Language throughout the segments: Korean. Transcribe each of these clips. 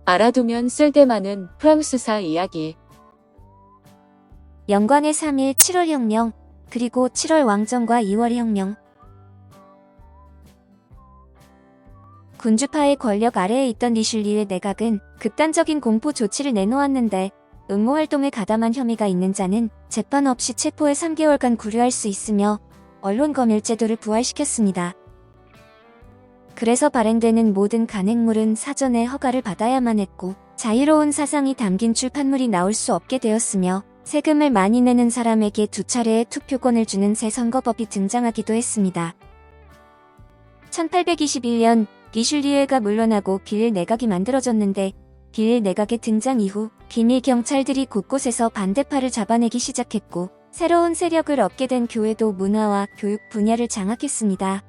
알아두면 쓸데많은 프랑스사 이야기. 영광의 3일 7월 혁명, 그리고 7월 왕정과 2월 혁명. 군주파의 권력 아래에 있던 리슐리의 내각은 극단적인 공포 조치를 내놓았는데 음모활동에 가담한 혐의가 있는 자는 재판 없이 체포해 3개월간 구류할 수 있으며 언론검열제도를 부활시켰습니다. 그래서 발행되는 모든 간행물은 사전에 허가를 받아야만 했고 자유로운 사상이 담긴 출판물이 나올 수 없게 되었으며 세금을 많이 내는 사람에게 2차례의 투표권을 주는 새 선거법이 등장하기도 했습니다. 1821년 리슐리에가 물러나고 빌 내각이 만들어졌는데 빌 내각의 등장 이후 비밀 경찰들이 곳곳에서 반대파를 잡아내기 시작했고 새로운 세력을 얻게 된 교회도 문화와 교육 분야를 장악했습니다.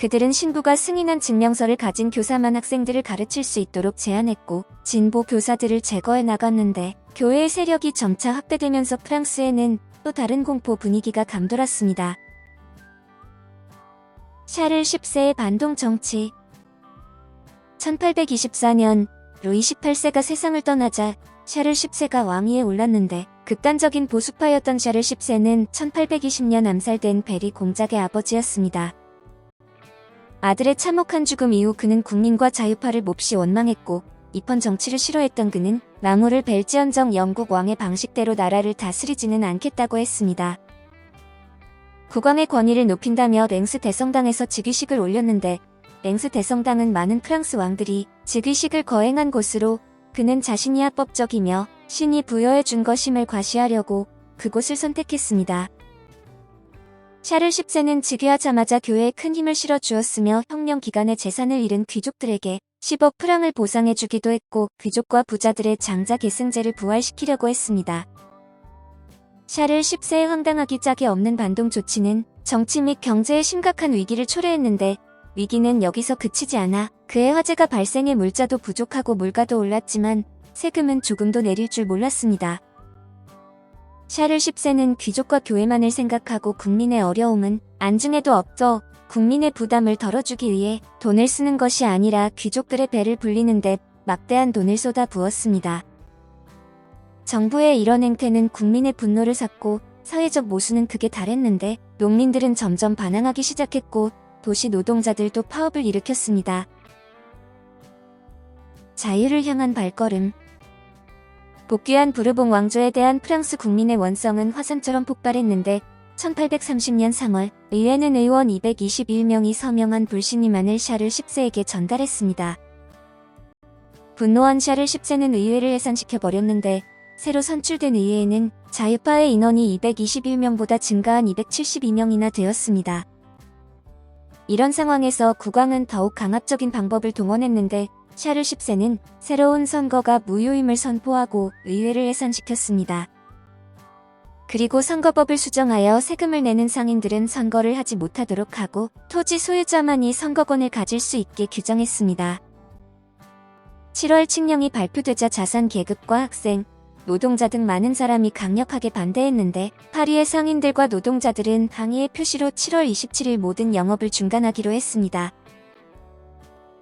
그들은 신부가 승인한 증명서를 가진 교사만 학생들을 가르칠 수 있도록 제한했고 진보 교사들을 제거해 나갔는데 교회의 세력이 점차 확대되면서 프랑스에는 또 다른 공포 분위기가 감돌았습니다. 샤를 10세의 반동 정치. 1824년 루이 18세가 세상을 떠나자 샤를 10세가 왕위에 올랐는데 극단적인 보수파였던 샤를 10세는 1820년 암살된 베리 공작의 아버지였습니다. 아들의 참혹한 죽음 이후 그는 국민과 자유파를 몹시 원망했고 입헌 정치를 싫어했던 그는 나무를 벨지언정 영국 왕의 방식대로 나라를 다스리지는 않겠다고 했습니다. 국왕의 권위를 높인다며 랭스 대성당에서 즉위식을 올렸는데 랭스 대성당은 많은 프랑스 왕들이 즉위식을 거행한 곳으로 그는 자신이 합법적이며 신이 부여해 준 것임을 과시하려고 그곳을 선택했습니다. 샤를 10세는 즉위하자마자 교회에 큰 힘을 실어주었으며 혁명 기간에 재산을 잃은 귀족들에게 10억 프랑을 보상해주기도 했고 귀족과 부자들의 장자 계승제를 부활시키려고 했습니다. 샤를 10세의 황당하기 짝이 없는 반동 조치는 정치 및 경제에 심각한 위기를 초래했는데 위기는 여기서 그치지 않아 그의 화재가 발생해 물자도 부족하고 물가도 올랐지만 세금은 조금도 내릴 줄 몰랐습니다. 샤를 10세는 귀족과 교회만을 생각하고 국민의 어려움은 안중에도 없어 국민의 부담을 덜어주기 위해 돈을 쓰는 것이 아니라 귀족들의 배를 불리는데 막대한 돈을 쏟아 부었습니다. 정부의 이런 행태는 국민의 분노를 샀고 사회적 모순은 극에 달했는데 농민들은 점점 반항하기 시작했고 도시 노동자들도 파업을 일으켰습니다. 자유를 향한 발걸음. 복귀한 부르봉 왕조에 대한 프랑스 국민의 원성은 화산처럼 폭발했는데 1830년 3월 의회는 의원 221명이 서명한 불신임안을 샤를 10세에게 전달했습니다. 분노한 샤를 10세는 의회를 해산시켜버렸는데 새로 선출된 의회에는 자유파의 인원이 221명보다 증가한 272명이나 되었습니다. 이런 상황에서 국왕은 더욱 강압적인 방법을 동원했는데 샤를 10세는 새로운 선거가 무효임을 선포하고 의회를 해산시켰습니다. 그리고 선거법을 수정하여 세금을 내는 상인들은 선거를 하지 못하도록 하고 토지 소유자만이 선거권을 가질 수 있게 규정했습니다. 7월 칙령이 발표되자 자산 계급과 학생, 노동자 등 많은 사람이 강력하게 반대했는데 파리의 상인들과 노동자들은 항의의 표시로 7월 27일 모든 영업을 중단하기로 했습니다.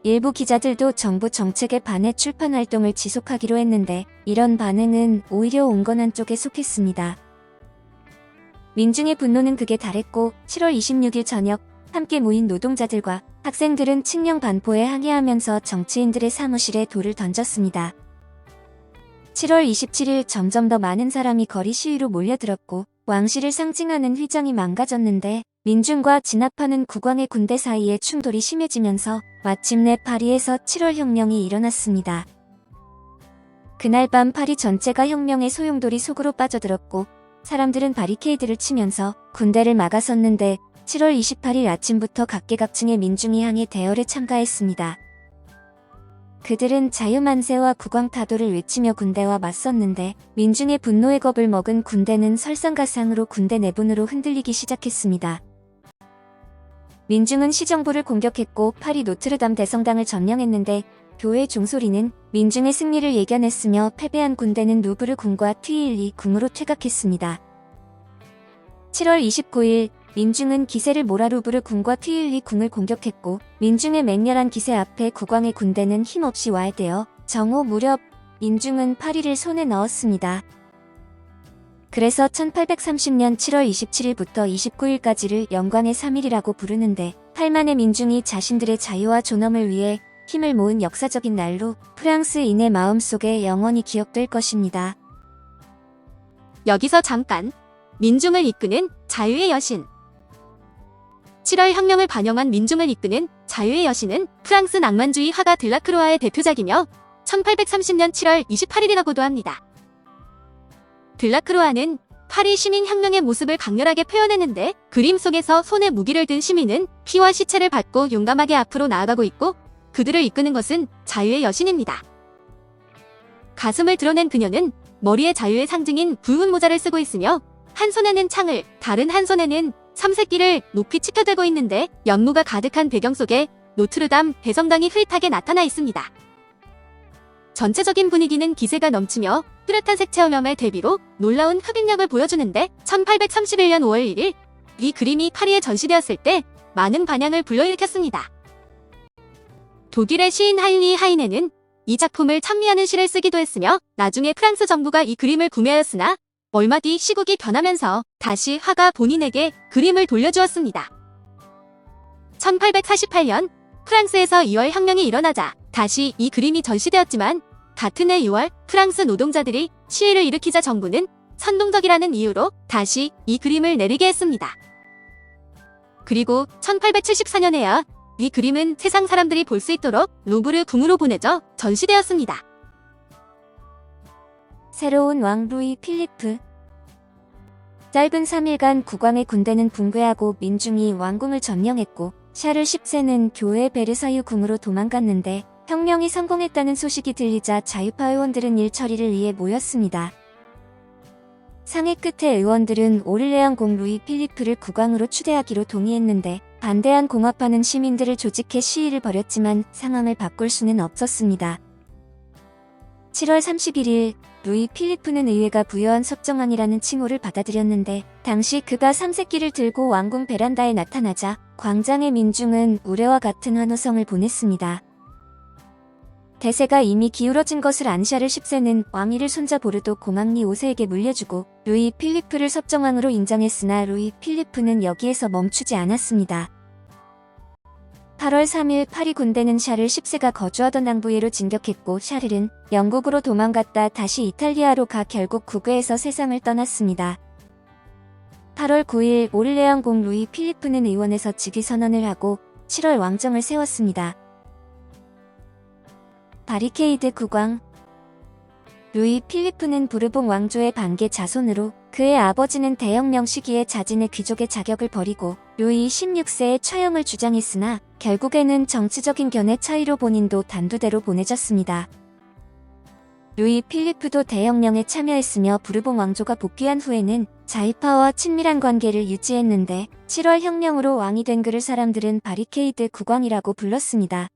일부 기자들도 정부 정책에 반해 출판 활동을 지속하기로 했는데 이런 반응은 오히려 온건한 쪽에 속했습니다. 민중의 분노는 극에 달했고 7월 26일 저녁 함께 모인 노동자들과 학생들은 칙령 반포에 항의하면서 정치인들의 사무실에 돌을 던졌습니다. 7월 27일 점점 더 많은 사람이 거리 시위로 몰려들었고 왕실을 상징하는 휘장이 망가졌는데 민중과 진압하는 국왕의 군대 사이에 충돌이 심해지면서 마침내 파리에서 7월 혁명이 일어났습니다. 그날 밤 파리 전체가 혁명의 소용돌이 속으로 빠져들었고 사람들은 바리케이드를 치면서 군대를 막아섰는데 7월 28일 아침부터 각계각층의 민중이 항해 대열에 참가했습니다. 그들은 자유만세와 국왕타도를 외치며 군대와 맞섰는데 민중의 분노의 겁을 먹은 군대는 설상가상으로 군대 내분으로 흔들리기 시작했습니다. 민중은 시정부를 공격했고 파리 노트르담 대성당을 점령했는데 교회 종소리는 민중의 승리를 예견했으며 패배한 군대는 루브르 궁과 튀일리 궁으로 퇴각했습니다. 7월 29일 민중은 기세를 몰아 루브르 궁과 튀일리 궁을 공격했고 민중의 맹렬한 기세 앞에 국왕의 군대는 힘없이 와해되어 정오 무렵 민중은 파리를 손에 넣었습니다. 그래서 1830년 7월 27일부터 29일까지를 영광의 3일이라고 부르는데 8만의 민중이 자신들의 자유와 존엄을 위해 힘을 모은 역사적인 날로 프랑스인의 마음속에 영원히 기억될 것입니다. 여기서 잠깐. 민중을 이끄는 자유의 여신. 7월 혁명을 반영한 민중을 이끄는 자유의 여신은 프랑스 낭만주의 화가 들라크로아의 대표작이며 1830년 7월 28일이라고도 합니다. 들라크로아는 파리 시민혁명의 모습을 강렬하게 표현했는데 그림 속에서 손에 무기를 든 시민은 피와 시체를 받고 용감하게 앞으로 나아가고 있고 그들을 이끄는 것은 자유의 여신입니다. 가슴을 드러낸 그녀는 머리에 자유의 상징인 붉은 모자를 쓰고 있으며 한 손에는 창을, 다른 한 손에는 삼색기를 높이 치켜들고 있는데 연무가 가득한 배경 속에 노트르담 대성당이 흐릿하게 나타나 있습니다. 전체적인 분위기는 기세가 넘치며 뚜렷한 색채염의 대비로 놀라운 흡입력을 보여주는데 1831년 5월 1일 이 그림이 파리에 전시되었을 때 많은 반향을 불러일으켰습니다. 독일의 시인 하인리 하이네는 이 작품을 찬미하는 시를 쓰기도 했으며 나중에 프랑스 정부가 이 그림을 구매하였으나 얼마 뒤 시국이 변하면서 다시 화가 본인에게 그림을 돌려주었습니다. 1848년 프랑스에서 2월 혁명이 일어나자 다시 이 그림이 전시되었지만 같은 해 6월 프랑스 노동자들이 시위를 일으키자 정부는 선동적이라는 이유로 다시 이 그림을 내리게 했습니다. 그리고 1874년에야 이 그림은 세상 사람들이 볼 수 있도록 루브르 궁으로 보내져 전시되었습니다. 새로운 왕 루이 필리프. 짧은 3일간 국왕의 군대는 붕괴하고 민중이 왕궁을 점령했고 샤를 10세는 교회 베르사유 궁으로 도망갔는데 혁명이 성공했다는 소식이 들리자 자유파 의원들은 일 처리를 위해 모였습니다. 상의 끝에 의원들은 오를레앙 공 루이 필리프를 국왕으로 추대하기로 동의했는데 반대한 공화파는 시민들을 조직해 시위를 벌였지만 상황을 바꿀 수는 없었습니다. 7월 31일 루이 필리프는 의회가 부여한 섭정왕이라는 칭호를 받아들였는데 당시 그가 삼색기를 들고 왕궁 베란다에 나타나자 광장의 민중은 우레와 같은 환호성을 보냈습니다. 대세가 이미 기울어진 것을 안 샤를 10세는 왕위를 손자 보르도 공항리 5세에게 물려주고 루이 필리프를 섭정왕으로 인정했으나 루이 필리프는 여기에서 멈추지 않았습니다. 8월 3일 파리 군대는 샤를 10세가 거주하던 낭부예로 진격했고 샤를은 영국으로 도망갔다 다시 이탈리아로 가 결국 국외에서 세상을 떠났습니다. 8월 9일 오를레앙 공 루이 필리프는 의원에서 즉위선언을 하고 7월 왕정을 세웠습니다. 바리케이드 국왕. 루이 필리프는 부르봉 왕조의 반계 자손으로 그의 아버지는 대혁명 시기에 자진의 귀족의 자격을 버리고 루이 16세의 처형을 주장했으나 결국에는 정치적인 견해 차이로 본인도 단두대로 보내졌습니다. 루이 필리프도 대혁명에 참여했으며 부르봉 왕조가 복귀한 후에는 자유파와 친밀한 관계를 유지했는데 7월 혁명으로 왕이 된 그를 사람들은 바리케이드 국왕이라고 불렀습니다.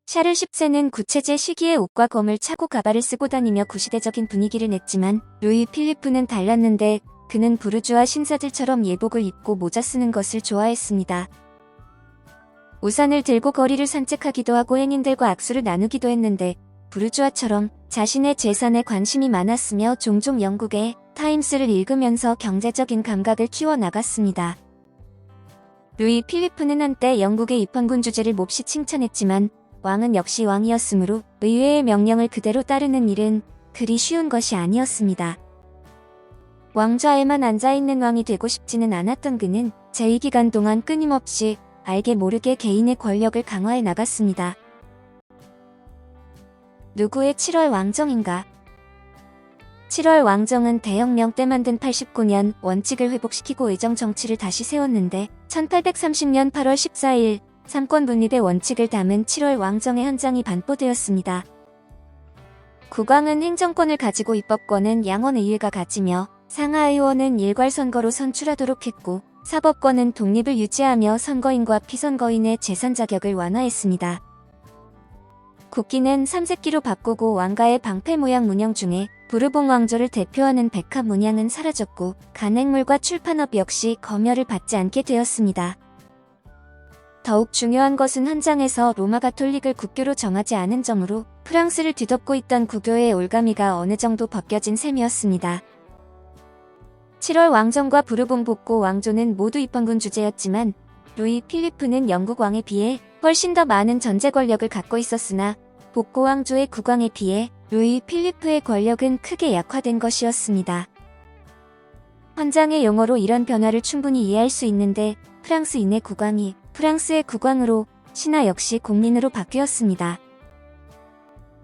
샤를 10세는 구체제 시기에 옷과 검을 차고 가발을 쓰고 다니며 구시대적인 분위기를 냈지만 루이 필리프는 달랐는데 그는 부르주아 신사들처럼 예복을 입고 모자 쓰는 것을 좋아했습니다. 우산을 들고 거리를 산책하기도 하고 행인들과 악수를 나누기도 했는데 부르주아처럼 자신의 재산에 관심이 많았으며 종종 영국의 타임스를 읽으면서 경제적인 감각을 키워나갔습니다. 루이 필리프는 한때 영국의 입헌군 주제를 몹시 칭찬했지만 왕은 역시 왕이었으므로 의회의 명령을 그대로 따르는 일은 그리 쉬운 것이 아니었습니다. 왕좌에만 앉아있는 왕이 되고 싶지는 않았던 그는 제2기간 동안 끊임없이 알게 모르게 개인의 권력을 강화해 나갔습니다. 누구의 7월 왕정인가? 7월 왕정은 대혁명 때 만든 89년 원칙을 회복시키고 의정 정치를 다시 세웠는데 1830년 8월 14일 삼권 분립의 원칙을 담은 7월 왕정의 한 장이 반포되었습니다. 국왕은 행정권을 가지고 입법권은 양원의회가 가지며 상하의원은 일괄선거로 선출하도록 했고 사법권은 독립을 유지하며 선거인과 피선거인의 재산 자격을 완화했습니다. 국기는 삼색기로 바꾸고 왕가의 방패 모양 문형 중에 부르봉 왕조를 대표하는 백화 문양은 사라졌고 간행물과 출판업 역시 검열을 받지 않게 되었습니다. 더욱 중요한 것은 헌장에서 로마 가톨릭을 국교로 정하지 않은 점으로 프랑스를 뒤덮고 있던 국교의 올가미가 어느 정도 벗겨진 셈이었습니다. 7월 왕정과 부르봉 복고 왕조는 모두 입헌군 주제였지만 루이 필리프는 영국 왕에 비해 훨씬 더 많은 전제 권력을 갖고 있었으나 복고 왕조의 국왕에 비해 루이 필리프의 권력은 크게 약화된 것이었습니다. 헌장의 용어로 이런 변화를 충분히 이해할 수 있는데 프랑스인의 국왕이 프랑스의 국왕으로 신하 역시 공민으로 바뀌었습니다.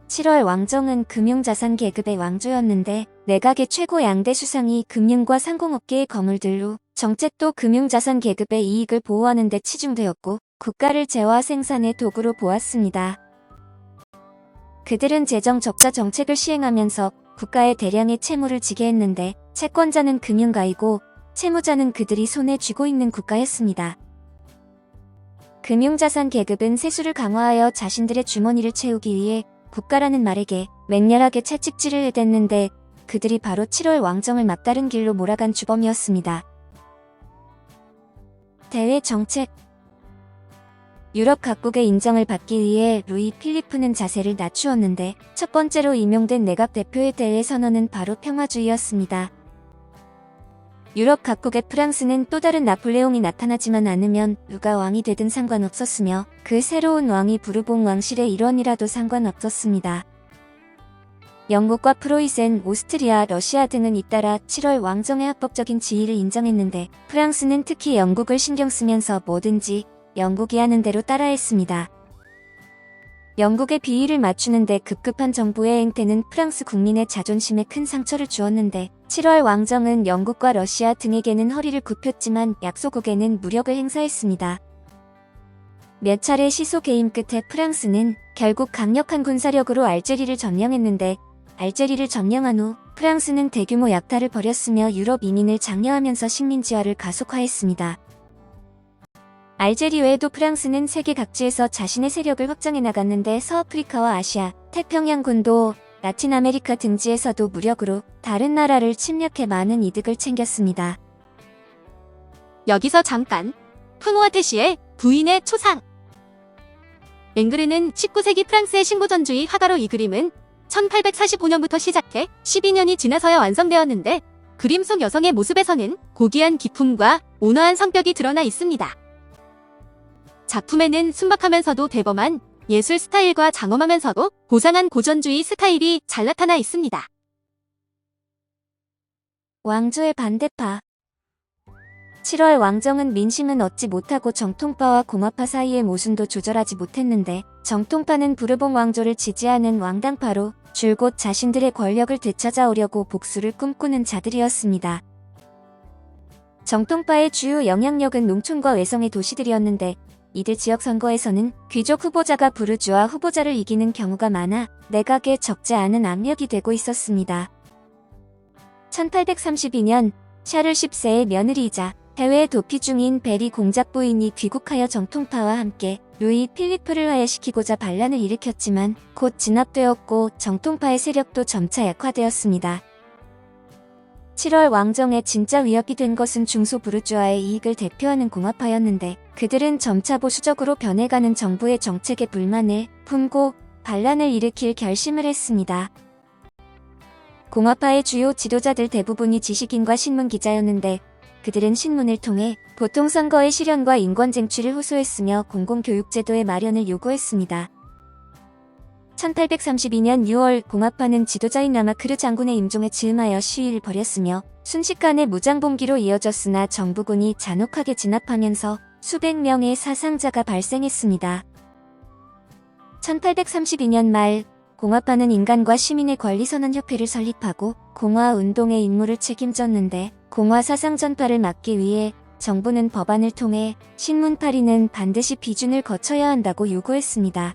7월 왕정은 금융자산 계급의 왕조였는데 내각의 최고 양대 수상이 금융과 상공업계의 거물들로 정책도 금융자산 계급의 이익을 보호하는 데 치중되었고 국가를 재화 생산의 도구로 보았습니다. 그들은 재정 적자 정책을 시행하면서 국가에 대량의 채무를 지게 했는데 채권자는 금융가이고 채무자는 그들이 손에 쥐고 있는 국가였습니다. 금융자산 계급은 세수를 강화하여 자신들의 주머니를 채우기 위해 국가라는 말에게 맹렬하게 채찍질을 해댔는데 그들이 바로 7월 왕정을 막다른 길로 몰아간 주범이었습니다. 대외 정책. 유럽 각국의 인정을 받기 위해 루이 필리프는 자세를 낮추었는데 첫 번째로 임용된 내각 대표의 대외 선언은 바로 평화주의였습니다. 유럽 각국의 프랑스는 또 다른 나폴레옹이 나타나지만 않으면 누가 왕이 되든 상관없었으며 그 새로운 왕이 부르봉 왕실의 일원이라도 상관없었습니다. 영국과 프로이센, 오스트리아, 러시아 등은 잇따라 7월 왕정의 합법적인 지위를 인정했는데 프랑스는 특히 영국을 신경 쓰면서 뭐든지 영국이 하는 대로 따라했습니다. 영국의 비위를 맞추는데 급급한 정부의 행태는 프랑스 국민의 자존심에 큰 상처를 주었는데 7월 왕정은 영국과 러시아 등에게는 허리를 굽혔지만 약소국에는 무력을 행사했습니다. 몇 차례 시소 개임 끝에 프랑스는 결국 강력한 군사력으로 알제리를 점령했는데 알제리를 점령한 후 프랑스는 대규모 약탈을 벌였으며 유럽 이민을 장려하면서 식민지화를 가속화했습니다. 알제리 외에도 프랑스는 세계 각지에서 자신의 세력을 확장해 나갔는데 서아프리카와 아시아, 태평양군도 라틴 아메리카 등지에서도 무력으로 다른 나라를 침략해 많은 이득을 챙겼습니다. 여기서 잠깐. 풍우아테시의 부인의 초상. 앵그르는 19세기 프랑스의 신고전주의 화가로 이 그림은 1845년부터 시작해 12년이 지나서야 완성되었는데 그림 속 여성의 모습에서는 고귀한 기품과 온화한 성격이 드러나 있습니다. 작품에는 순박하면서도 대범한 예술 스타일과 장엄하면서도 고상한 고전주의 스타일이 잘 나타나 있습니다. 왕조의 반대파. 7월 왕정은 민심은 얻지 못하고 정통파와 공화파 사이의 모순도 조절하지 못했는데 정통파는 부르봉 왕조를 지지하는 왕당파로 줄곧 자신들의 권력을 되찾아오려고 복수를 꿈꾸는 자들이었습니다. 정통파의 주요 영향력은 농촌과 외성의 도시들이었는데 이들 지역 선거에서는 귀족 후보자가 부르주아 후보자를 이기는 경우가 많아 내각에 적지 않은 압력이 되고 있었습니다. 1832년 샤를 10세의 며느리이자 해외 도피 중인 베리 공작 부인이 귀국하여 정통파와 함께 루이 필리프를 화해시키고자 반란을 일으켰지만 곧 진압되었고 정통파의 세력도 점차 약화되었습니다. 7월 왕정의 진짜 위협이 된 것은 중소부르주아의 이익을 대표하는 공화파였는데 그들은 점차 보수적으로 변해가는 정부의 정책에 불만을 품고 반란을 일으킬 결심을 했습니다. 공화파의 주요 지도자들 대부분이 지식인과 신문기자였는데 그들은 신문을 통해 보통선거의 실현과 인권 쟁취를 호소했으며 공공교육제도의 마련을 요구했습니다. 1832년 6월 공화파는 지도자인 라마크르 장군의 임종에 즈음하여 시위를 벌였으며 순식간에 무장봉기로 이어졌으나 정부군이 잔혹하게 진압하면서 수백 명의 사상자가 발생했습니다. 1832년 말 공화파는 인간과 시민의 권리선언협회를 설립하고 공화운동의 임무를 책임졌는데 공화 사상 전파를 막기 위해 정부는 법안을 통해 신문 파리는 반드시 비준을 거쳐야 한다고 요구했습니다.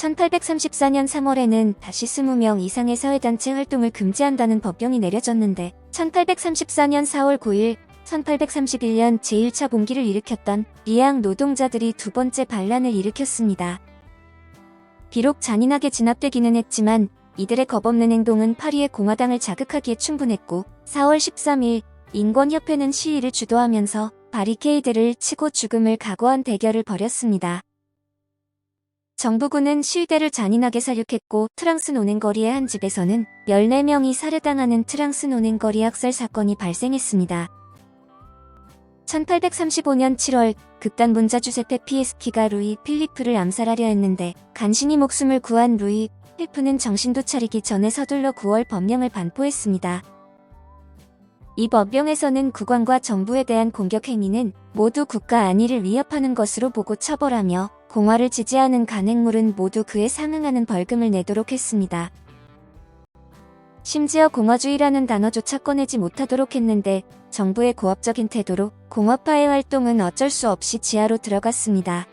1834년 3월에는 다시 20명 이상의 사회단체 활동을 금지한다는 법령이 내려졌는데 1834년 4월 9일 1831년 제1차 봉기를 일으켰던 리앙 노동자들이 두 번째 반란을 일으켰습니다. 비록 잔인하게 진압되기는 했지만 이들의 겁없는 행동은 파리의 공화당을 자극하기에 충분했고 4월 13일 인권협회는 시위를 주도하면서 바리케이드를 치고 죽음을 각오한 대결을 벌였습니다. 정부군은 시위대를 잔인하게 살육했고 트랑스 노넨거리의 한 집에서는 14명이 살해당하는 트랑스 노넨거리 학살 사건이 발생했습니다. 1835년 7월 극단분자 주세페 피에스키가 루이 필리프를 암살하려 했는데 간신히 목숨을 구한 루이 필리프는 정신도 차리기 전에 서둘러 9월 법령을 반포했습니다. 이 법령에서는 국왕과 정부에 대한 공격 행위는 모두 국가 안위를 위협하는 것으로 보고 처벌하며 공화를 지지하는 간행물은 모두 그에 상응하는 벌금을 내도록 했습니다. 심지어 공화주의라는 단어조차 꺼내지 못하도록 했는데 정부의 고압적인 태도로 공화파의 활동은 어쩔 수 없이 지하로 들어갔습니다.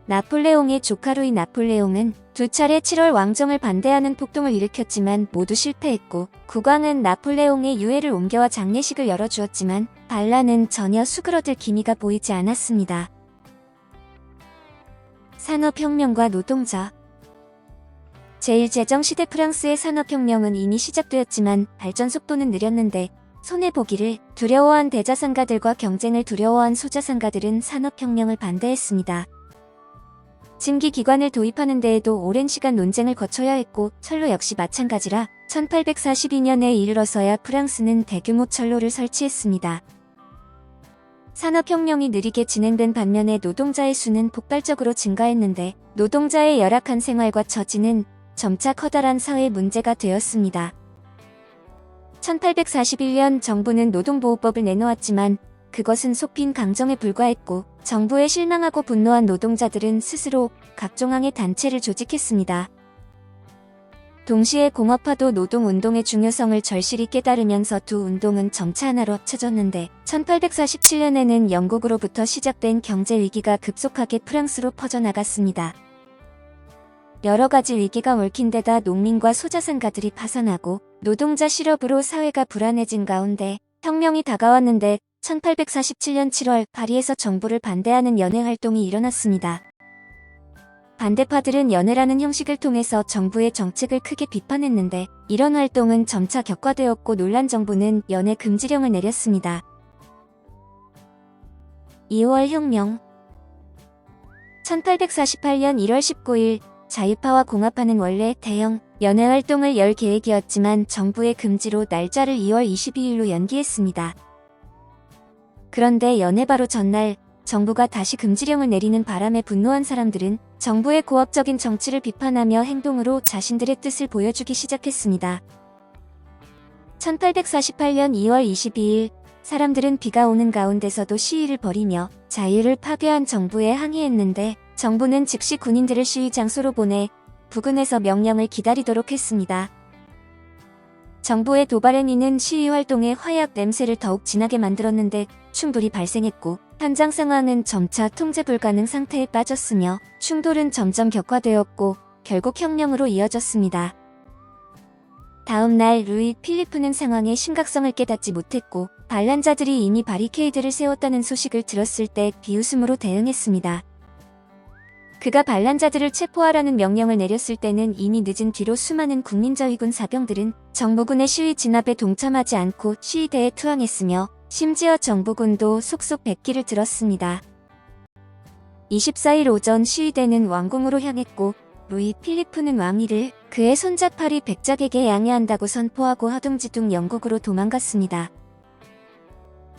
나폴레옹의 조카 루이 나폴레옹은 두 차례 7월 왕정을 반대하는 폭동을 일으켰지만 모두 실패했고 국왕은 나폴레옹의 유해를 옮겨와 장례식을 열어주었지만 반란은 전혀 수그러들 기미가 보이지 않았습니다. 산업혁명과 노동자 제1제정시대 프랑스의 산업혁명은 이미 시작되었지만 발전 속도는 느렸는데 손해보기를 두려워한 대자산가들과 경쟁을 두려워한 소자산가들은 산업혁명을 반대했습니다. 증기기관을 도입하는 데에도 오랜 시간 논쟁을 거쳐야 했고 철로 역시 마찬가지라 1842년에 이르러서야 프랑스는 대규모 철로를 설치했습니다. 산업혁명이 느리게 진행된 반면에 노동자의 수는 폭발적으로 증가했는데 노동자의 열악한 생활과 처지는 점차 커다란 사회 문제가 되었습니다. 1841년 정부는 노동보호법을 내놓았지만 그것은 속빈 강정에 불과했고 정부에 실망하고 분노한 노동자들은 스스로 각종항의 단체를 조직했습니다. 동시에 공업화도 노동운동의 중요성을 절실히 깨달으면서 두 운동은 점차 하나로 합쳐졌는데 1847년에는 영국으로부터 시작된 경제위기가 급속하게 프랑스로 퍼져나갔습니다. 여러 가지 위기가 얽힌 데다 농민과 소자산가들이 파산하고 노동자 실업으로 사회가 불안해진 가운데 혁명이 다가왔는데 1847년 7월 파리에서 정부를 반대하는 연회활동이 일어났습니다. 반대파들은 연회라는 형식을 통해서 정부의 정책을 크게 비판했는데 이런 활동은 점차 격화되었고 놀란 정부는 연회 금지령을 내렸습니다. 2월 혁명 1848년 1월 19일 자유파와 공화파는 원래 대형 연회 활동을 열 계획이었지만 정부의 금지로 날짜를 2월 22일로 연기했습니다. 그런데 연회 바로 전날 정부가 다시 금지령을 내리는 바람에 분노한 사람들은 정부의 고압적인 정치를 비판하며 행동으로 자신들의 뜻을 보여주기 시작했습니다. 1848년 2월 22일 사람들은 비가 오는 가운데서도 시위를 벌이며 자유를 파괴한 정부에 항의했는데 정부는 즉시 군인들을 시위 장소로 보내 부근에서 명령을 기다리도록 했습니다. 정부의 도발 행위는 시위 활동의 화약 냄새를 더욱 진하게 만들었는데 충돌이 발생했고 현장 상황은 점차 통제 불가능 상태에 빠졌으며 충돌은 점점 격화되었고 결국 혁명으로 이어졌습니다. 다음 날 루이 필리프는 상황의 심각성을 깨닫지 못했고 반란자들이 이미 바리케이드를 세웠다는 소식을 들었을 때 비웃음으로 대응했습니다. 그가 반란자들을 체포하라는 명령을 내렸을 때는 이미 늦은 뒤로 수많은 국민저위군 사병들은 정부군의 시위 진압에 동참하지 않고 시위대에 투항했으며 심지어 정부군도 속속 백기를 들었습니다. 24일 오전 시위대는 왕궁으로 향했고 루이 필리프는 왕위를 그의 손자 파리 백작에게 양해한다고 선포하고 허둥지둥 영국으로 도망갔습니다.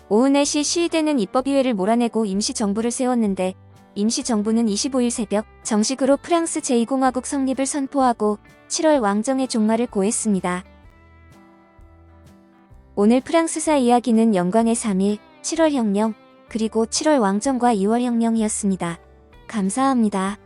오후 4시 시위대는 입법의회를 몰아내고 임시정부를 세웠는데 임시정부는 25일 새벽 정식으로 프랑스 제2공화국 성립을 선포하고 7월 왕정의 종말을 고했습니다. 오늘 프랑스사 이야기는 영광의 3일, 7월 혁명, 그리고 7월 왕정과 2월 혁명이었습니다. 감사합니다.